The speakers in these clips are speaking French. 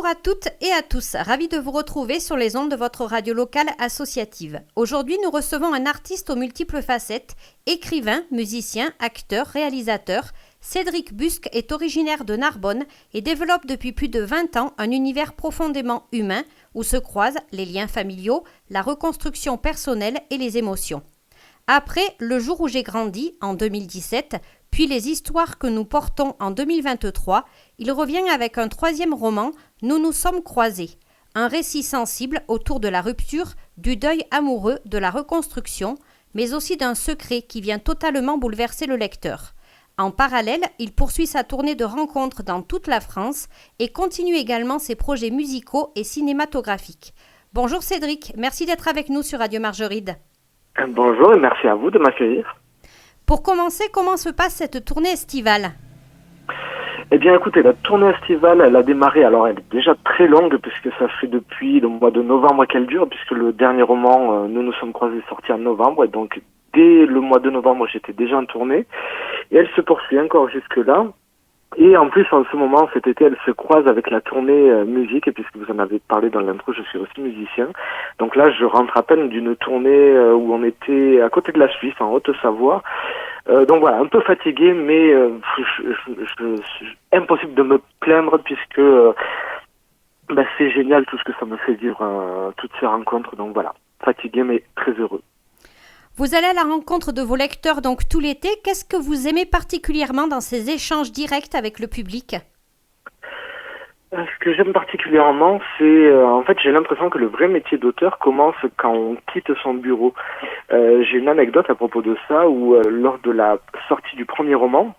Bonjour à toutes et à tous, ravi de vous retrouver sur les ondes de votre radio locale associative. Aujourd'hui, nous recevons un artiste aux multiples facettes, écrivain, musicien, acteur, réalisateur. Cédric Busque est originaire de Narbonne et développe depuis plus de 20 ans un univers profondément humain où se croisent les liens familiaux, la reconstruction personnelle et les émotions. Après Le jour où j'ai grandi, en 2017, puis Les histoires que nous portons en 2023, il revient avec un troisième roman, Nous nous sommes croisés, un récit sensible autour de la rupture, du deuil amoureux, de la reconstruction, mais aussi d'un secret qui vient totalement bouleverser le lecteur. En parallèle, il poursuit sa tournée de rencontres dans toute la France et continue également ses projets musicaux et cinématographiques. Bonjour Cédric, merci d'être avec nous sur Radio Margeride. Bonjour et merci à vous de m'accueillir. Pour commencer, comment se passe cette tournée estivale ? Eh bien écoutez, la tournée estivale, elle a démarré, alors elle est déjà très longue puisque ça fait depuis le mois de novembre qu'elle dure, puisque le dernier roman, Nous nous sommes croisés, est sorti en novembre, et donc dès le mois de novembre j'étais déjà en tournée, et elle se poursuit encore jusque-là. Et en plus, en ce moment, cet été, elle se croise avec la tournée musique, et puisque vous en avez parlé dans l'intro, je suis aussi musicien. Donc là, je rentre à peine d'une tournée où on était à côté de la Suisse, en Haute-Savoie. Donc voilà, un peu fatigué, mais impossible de me plaindre puisque c'est génial tout ce que ça me fait vivre, toutes ces rencontres. Donc voilà, fatigué mais très heureux. Vous allez à la rencontre de vos lecteurs donc tout l'été. Qu'est-ce que vous aimez particulièrement dans ces échanges directs avec le public ? Ce que j'aime particulièrement, c'est en fait j'ai l'impression que le vrai métier d'auteur commence quand on quitte son bureau. J'ai une anecdote à propos de ça où lors de la sortie du premier roman,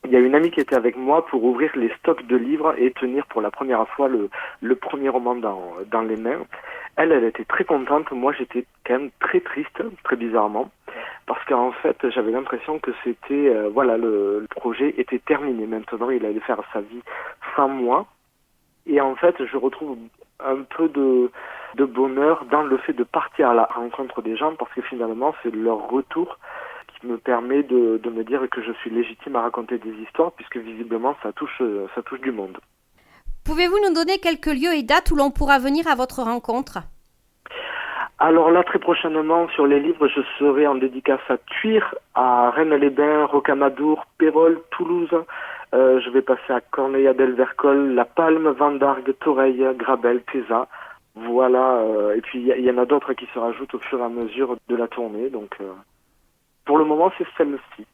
il y a une amie qui était avec moi pour ouvrir les stocks de livres et tenir pour la première fois le premier roman dans les mains. Elle était très contente, moi j'étais quand même très triste, très bizarrement, parce qu'en fait j'avais l'impression que c'était, le projet était terminé. Maintenant il allait faire sa vie sans moi. Et en fait, je retrouve un peu de bonheur dans le fait de partir à la rencontre des gens, parce que finalement, c'est leur retour qui me permet de me dire que je suis légitime à raconter des histoires, puisque visiblement, ça touche du monde. Pouvez-vous nous donner quelques lieux et dates où l'on pourra venir à votre rencontre ? Alors là, très prochainement, sur les livres, je serai en dédicace à Thuir, à Rennes-les-Bains, Rocamadour, Pérol, Toulouse. Je vais passer à Corneilla-del-Vercol, La Palme, Vendargue, Toreil, Grabel, Péza. Voilà, et puis il y en a d'autres qui se rajoutent au fur et à mesure de la tournée. Donc, pour le moment, c'est celle-ci.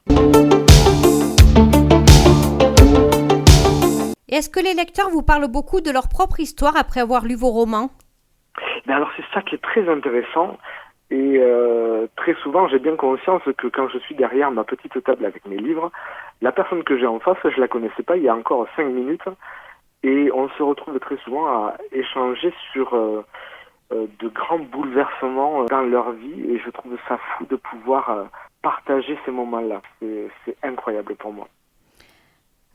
Et est-ce que les lecteurs vous parlent beaucoup de leur propre histoire après avoir lu vos romans ? Alors c'est ça qui est très intéressant. Et très souvent, j'ai bien conscience que quand je suis derrière ma petite table avec mes livres, la personne que j'ai en face, je la connaissais pas il y a encore 5 minutes. Et on se retrouve très souvent à échanger sur de grands bouleversements dans leur vie. Et je trouve ça fou de pouvoir partager ces moments-là. C'est incroyable pour moi.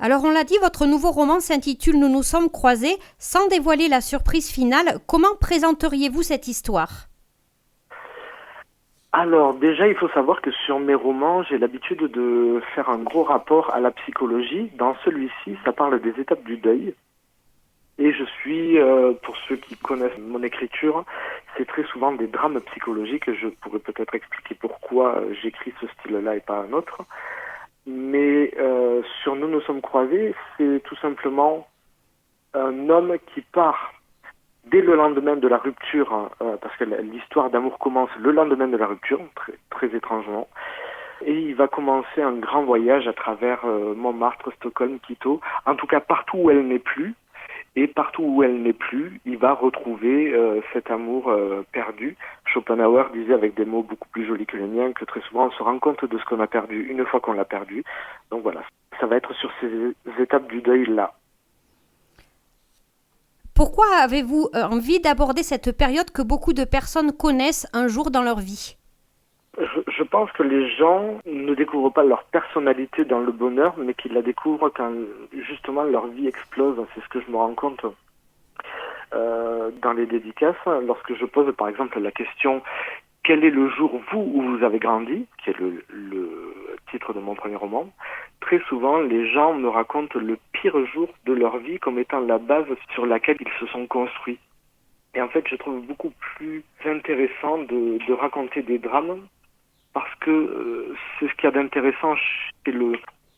Alors on l'a dit, votre nouveau roman s'intitule Nous nous sommes croisés. Sans dévoiler la surprise finale, comment présenteriez-vous cette histoire ? Alors déjà, il faut savoir que sur mes romans, j'ai l'habitude de faire un gros rapport à la psychologie. Dans celui-ci, ça parle des étapes du deuil. Et je suis, pour ceux qui connaissent mon écriture, c'est très souvent des drames psychologiques. Je pourrais peut-être expliquer pourquoi j'écris ce style-là et pas un autre. Mais sur Nous nous sommes croisés, c'est tout simplement un homme qui part dès le lendemain de la rupture, parce que l'histoire d'amour commence le lendemain de la rupture, très, très étrangement, et il va commencer un grand voyage à travers Montmartre, Stockholm, Quito, en tout cas partout où elle n'est plus, et partout où elle n'est plus, il va retrouver cet amour perdu. Schopenhauer disait avec des mots beaucoup plus jolis que les miens que très souvent on se rend compte de ce qu'on a perdu une fois qu'on l'a perdu. Donc voilà, ça va être sur ces étapes du deuil-là. Pourquoi avez-vous envie d'aborder cette période que beaucoup de personnes connaissent un jour dans leur vie ? Je pense que les gens ne découvrent pas leur personnalité dans le bonheur, mais qu'ils la découvrent quand justement leur vie explose. C'est ce que je me rends compte dans les dédicaces, lorsque je pose par exemple la question « Quel est le jour, vous, où vous avez grandi ?» qui est le titre de mon premier roman. très souvent, les gens me racontent le pire jour de leur vie comme étant la base sur laquelle ils se sont construits. Et en fait, je trouve beaucoup plus intéressant de raconter des drames parce que c'est ce qu'il y a d'intéressant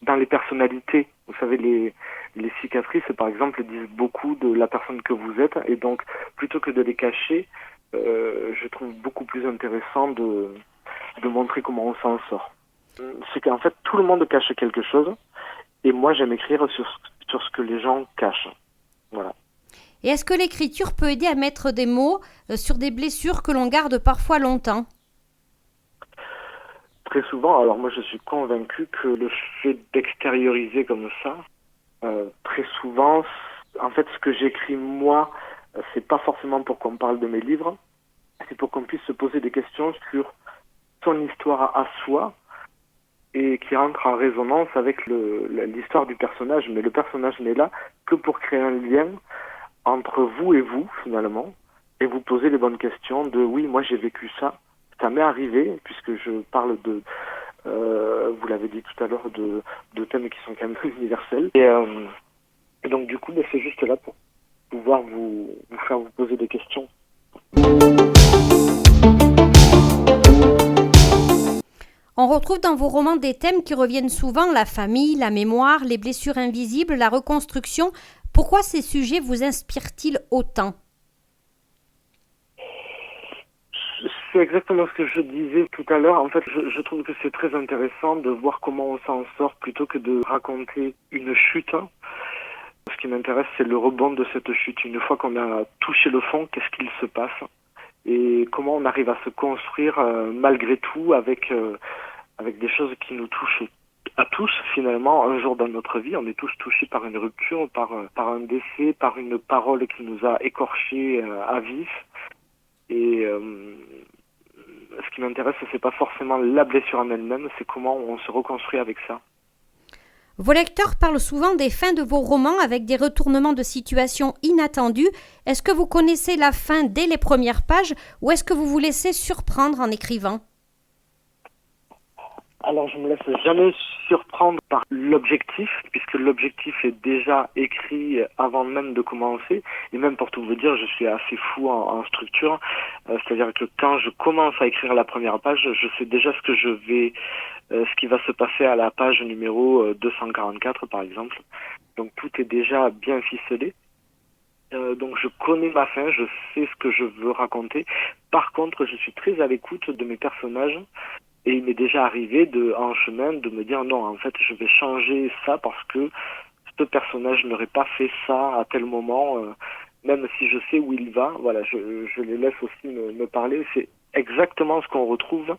dans les personnalités. Vous savez, les cicatrices, par exemple, disent beaucoup de la personne que vous êtes. Et donc, plutôt que de les cacher, je trouve beaucoup plus intéressant de montrer comment on s'en sort. C'est qu'en fait, tout le monde cache quelque chose. Et moi, j'aime écrire sur ce que les gens cachent. Voilà. Et est-ce que l'écriture peut aider à mettre des mots sur des blessures que l'on garde parfois longtemps ? Très souvent, alors moi je suis convaincu que le fait d'extérioriser comme ça, très souvent, en fait ce que j'écris moi, c'est pas forcément pour qu'on parle de mes livres, c'est pour qu'on puisse se poser des questions sur son histoire à soi et qui rentre en résonance avec l'histoire du personnage. Mais le personnage n'est là que pour créer un lien entre vous et vous, finalement, et vous poser les bonnes questions de oui, moi j'ai vécu ça, ça m'est arrivé, puisque je parle de, vous l'avez dit tout à l'heure, de thèmes qui sont quand même universels. Et donc du coup, c'est juste là pour pouvoir vous faire vous poser des questions. On retrouve dans vos romans des thèmes qui reviennent souvent, la famille, la mémoire, les blessures invisibles, la reconstruction. Pourquoi ces sujets vous inspirent-ils autant ? C'est exactement ce que je disais tout à l'heure. En fait, je trouve que c'est très intéressant de voir comment on s'en sort plutôt que de raconter une chute. Ce qui m'intéresse, c'est le rebond de cette chute. Une fois qu'on a touché le fond, qu'est-ce qu'il se passe ? Et comment on arrive à se construire malgré tout avec des choses qui nous touchent à tous finalement un jour dans notre vie. On est tous touchés par une rupture, par un décès, par une parole qui nous a écorchés à vif. Et ce qui m'intéresse, c'est pas forcément la blessure en elle-même, c'est comment on se reconstruit avec ça. Vos lecteurs parlent souvent des fins de vos romans avec des retournements de situation inattendus. Est-ce que vous connaissez la fin dès les premières pages ou est-ce que vous vous laissez surprendre en écrivant ? Alors je me laisse jamais surprendre par l'objectif, puisque l'objectif est déjà écrit avant même de commencer. Et même pour tout vous dire, je suis assez fou en structure. C'est-à-dire que quand je commence à écrire la première page, je sais déjà ce qui va se passer à la page numéro 244 par exemple. Donc tout est déjà bien ficelé. Donc je connais ma fin, je sais ce que je veux raconter. Par contre, je suis très à l'écoute de mes personnages. Et il m'est déjà arrivé en chemin de me dire non, en fait, je vais changer ça parce que ce personnage n'aurait pas fait ça à tel moment, même si je sais où il va. Voilà, je les laisse aussi me parler. C'est exactement ce qu'on retrouve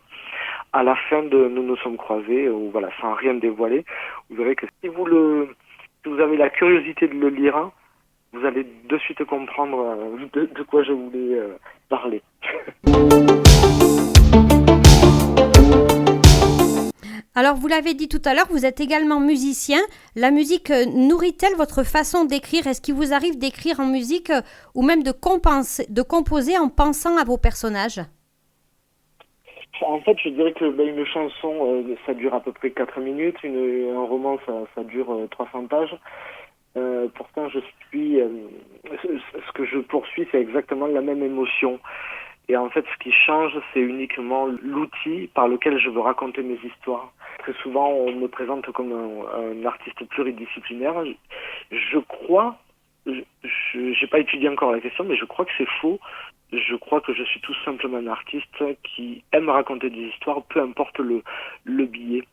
à la fin de Nous nous sommes croisés, où, voilà, sans rien dévoiler. Vous verrez que si vous avez la curiosité de le lire, vous allez de suite comprendre de quoi je voulais parler. Alors, vous l'avez dit tout à l'heure, vous êtes également musicien. La musique nourrit-elle votre façon d'écrire ? Est-ce qu'il vous arrive d'écrire en musique ou même de composer en pensant à vos personnages ? En fait, je dirais que une chanson, ça dure à peu près 4 minutes. Un roman, ça dure 300 pages. Pourtant, ce que je poursuis, c'est exactement la même émotion. Et en fait, ce qui change, c'est uniquement l'outil par lequel je veux raconter mes histoires. Très souvent, on me présente comme un artiste pluridisciplinaire. Je crois, j'ai pas étudié encore la question, mais je crois que c'est faux. Je crois que je suis tout simplement un artiste qui aime raconter des histoires, peu importe le billet.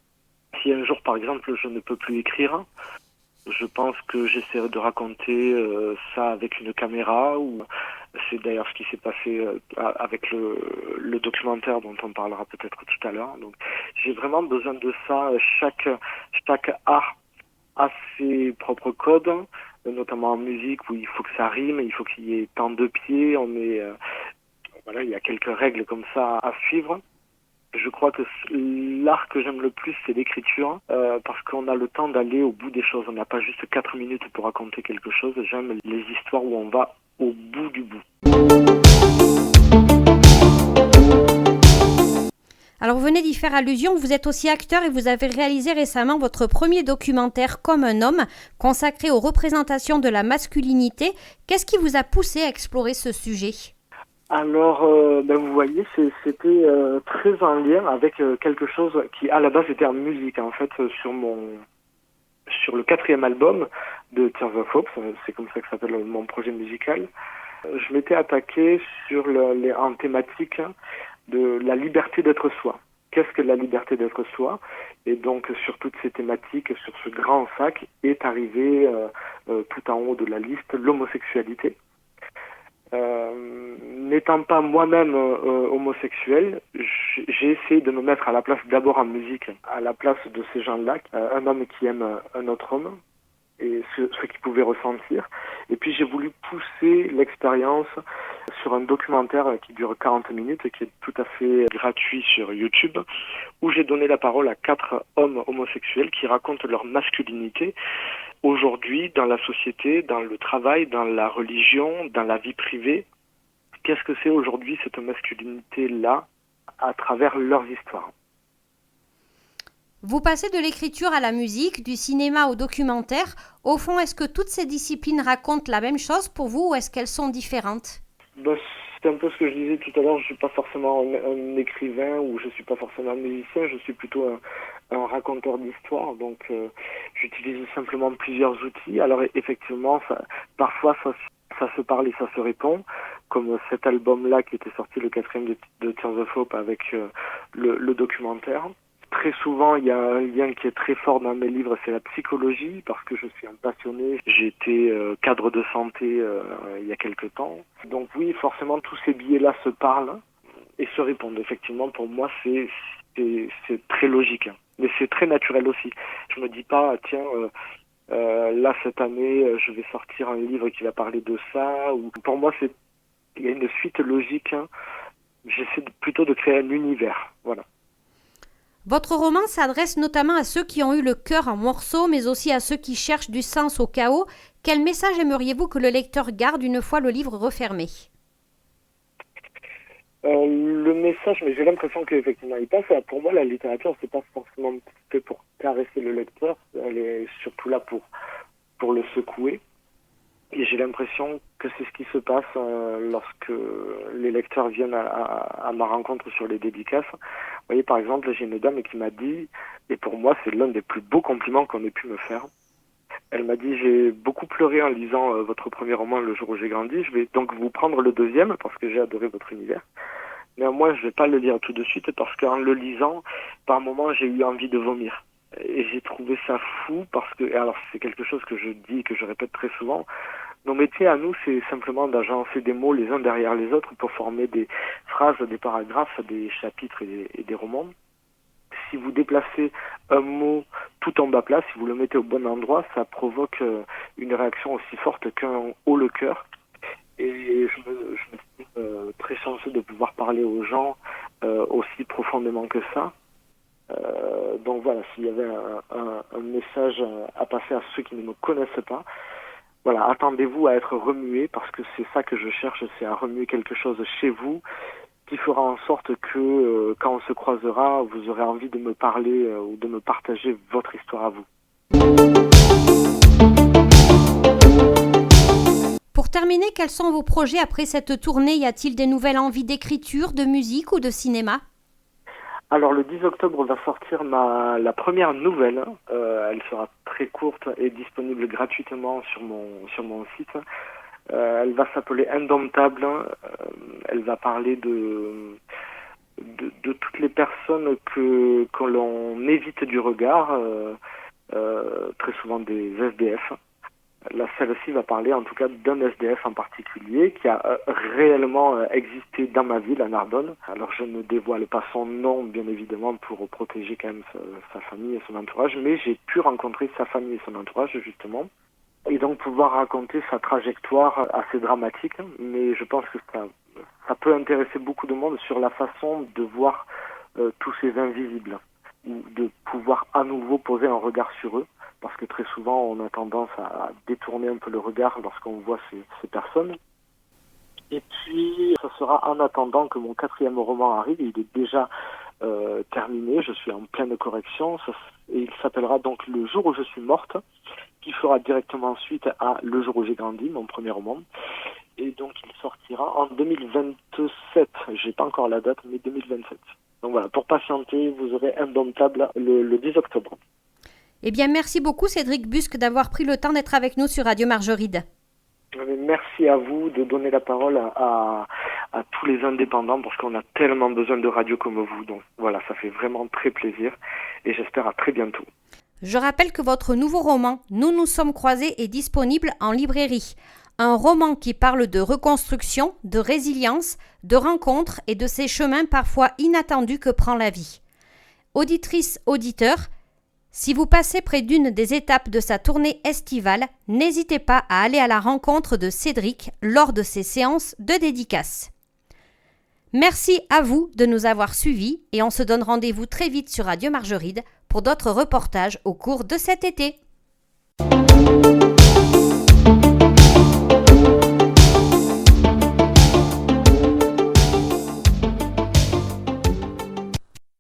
Si un jour, par exemple, je ne peux plus écrire, je pense que j'essaierai de raconter ça avec une caméra, ou c'est d'ailleurs ce qui s'est passé avec le documentaire dont on parlera peut-être tout à l'heure. Donc j'ai vraiment besoin de ça. Chaque art a ses propres codes, notamment en musique où il faut que ça rime, il faut qu'il y ait tant de pieds, il y a quelques règles comme ça à suivre. Je crois que l'art que j'aime le plus, c'est l'écriture, parce qu'on a le temps d'aller au bout des choses. On n'a pas juste 4 minutes pour raconter quelque chose. J'aime les histoires où on va au bout du bout. Alors, vous venez y faire allusion, vous êtes aussi acteur et vous avez réalisé récemment votre premier documentaire Comme un homme, consacré aux représentations de la masculinité. Qu'est-ce qui vous a poussé à explorer ce sujet ? Alors, vous voyez, c'était très en lien avec quelque chose qui, à la base, était en musique. En fait, sur le 4e album de Tears of Hope, c'est comme ça que s'appelle mon projet musical, je m'étais attaqué en thématique de la liberté d'être soi. Qu'est-ce que la liberté d'être soi ? Et donc, sur toutes ces thématiques, sur ce grand sac, est arrivé tout en haut de la liste l'homosexualité. N'étant pas moi-même homosexuel, j'ai essayé de me mettre à la place, d'abord en musique, à la place de ces gens-là, un homme qui aime un autre homme, et ce qu'il pouvait ressentir. Et puis j'ai voulu pousser l'expérience sur un documentaire qui dure 40 minutes, qui est tout à fait gratuit sur YouTube, où j'ai donné la parole à 4 hommes homosexuels qui racontent leur masculinité aujourd'hui dans la société, dans le travail, dans la religion, dans la vie privée. Qu'est-ce que c'est aujourd'hui cette masculinité-là à travers leurs histoires ? Vous passez de l'écriture à la musique, du cinéma au documentaire. Au fond, est-ce que toutes ces disciplines racontent la même chose pour vous ou est-ce qu'elles sont différentes ? C'est un peu ce que je disais tout à l'heure, je ne suis pas forcément un écrivain ou je ne suis pas forcément un musicien, je suis plutôt un raconteur d'histoire, donc j'utilise simplement plusieurs outils. Alors effectivement, parfois ça se parle et ça se répond, comme cet album-là qui était sorti le 4e de Tears of Hope avec le documentaire. Très souvent, il y a un lien qui est très fort dans mes livres, c'est la psychologie, parce que je suis un passionné. J'ai été cadre de santé il y a quelque temps. Donc oui, forcément, tous ces biais-là se parlent et se répondent. Effectivement, pour moi, c'est très logique. Mais c'est très naturel aussi. Je me dis pas, tiens, là, cette année, je vais sortir un livre qui va parler de ça. Ou pour moi, il y a une suite logique. J'essaie plutôt de créer un univers. Voilà. Votre roman s'adresse notamment à ceux qui ont eu le cœur en morceaux, mais aussi à ceux qui cherchent du sens au chaos. Quel message aimeriez-vous que le lecteur garde une fois le livre refermé ? Le message, mais j'ai l'impression qu'effectivement il passe. Pour moi, la littérature, c'est pas forcément fait pour caresser le lecteur. Elle est surtout là pour le secouer. Et j'ai l'impression que c'est ce qui se passe lorsque les lecteurs viennent à ma rencontre sur les dédicaces. Vous voyez, par exemple, j'ai une dame qui m'a dit, et pour moi c'est l'un des plus beaux compliments qu'on ait pu me faire, elle m'a dit: j'ai beaucoup pleuré en lisant votre premier roman Le jour où j'ai grandi, je vais donc vous prendre le deuxième parce que j'ai adoré votre univers. Néanmoins, je vais pas le lire tout de suite parce qu'en le lisant, par moments, j'ai eu envie de vomir. Et j'ai trouvé ça fou parce que, et alors c'est quelque chose que je dis et que je répète très souvent, nos métiers à nous, c'est simplement d'agencer des mots les uns derrière les autres pour former des phrases, des paragraphes, des chapitres et des romans. Si vous déplacez un mot tout en bas plat, si vous le mettez au bon endroit, ça provoque une réaction aussi forte qu'un haut le cœur. Et je me suis très chanceux de pouvoir parler aux gens aussi profondément que ça. Donc voilà, s'il y avait un message à passer à ceux qui ne me connaissent pas, voilà, attendez-vous à être remués parce que c'est ça que je cherche, c'est à remuer quelque chose chez vous qui fera en sorte que quand on se croisera, vous aurez envie de me parler ou de me partager votre histoire à vous. Pour terminer, quels sont vos projets après cette tournée ? Y a-t-il des nouvelles envies d'écriture, de musique ou de cinéma ? Alors le 10 octobre va sortir la première nouvelle. Elle sera très courte et disponible gratuitement sur mon site. Elle va s'appeler Indomptable. Elle va parler de toutes les personnes que l'on évite du regard, très souvent des SDF. Là, celle-ci va parler en tout cas d'un SDF en particulier qui a réellement existé dans ma ville, à Narbonne. Alors je ne dévoile pas son nom, bien évidemment, pour protéger quand même sa famille et son entourage, mais j'ai pu rencontrer sa famille et son entourage, justement, et donc pouvoir raconter sa trajectoire assez dramatique, mais je pense que ça peut intéresser beaucoup de monde sur la façon de voir tous ces invisibles, ou de pouvoir à nouveau poser un regard sur eux. Parce que très souvent, on a tendance à détourner un peu le regard lorsqu'on voit ces personnes. Et puis, ça sera en attendant que mon 4e roman arrive. Il est déjà terminé, je suis en pleine correction, et il s'appellera donc Le jour où je suis morte, qui fera directement suite à Le jour où j'ai grandi, mon premier roman. Et donc il sortira en 2027, j'ai pas encore la date, mais 2027. Donc voilà, pour patienter, vous aurez Indomptable le 10 octobre. Eh bien, merci beaucoup Cédric Busque d'avoir pris le temps d'être avec nous sur Radio Margeride. Merci à vous de donner la parole à tous les indépendants, parce qu'on a tellement besoin de radio comme vous. Donc voilà, ça fait vraiment très plaisir et j'espère à très bientôt. Je rappelle que votre nouveau roman, Nous nous sommes croisés, est disponible en librairie. Un roman qui parle de reconstruction, de résilience, de rencontres et de ces chemins parfois inattendus que prend la vie. Auditrices, auditeurs, si vous passez près d'une des étapes de sa tournée estivale, n'hésitez pas à aller à la rencontre de Cédric lors de ses séances de dédicaces. Merci à vous de nous avoir suivis et on se donne rendez-vous très vite sur Radio Margeride pour d'autres reportages au cours de cet été.